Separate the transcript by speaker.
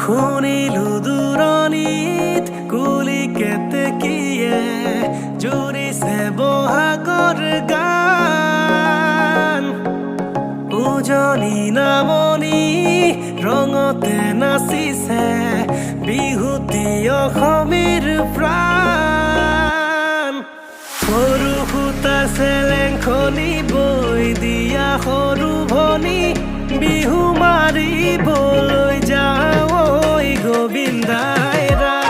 Speaker 1: শুনিলো দূৰণিত কুলি কেতেকীয়ে জুৰিছে বহাগৰ গান উজনি নামনি ৰঙতে নাচিছে বিহুতি অসমীৰ প্ৰাণ সৰু সূতা চেলেংখনি বৈ দিয়া সৰু ভনী বিহু মাৰিবলৈ যাওঁ ঐ গোবিন্দাই ৰা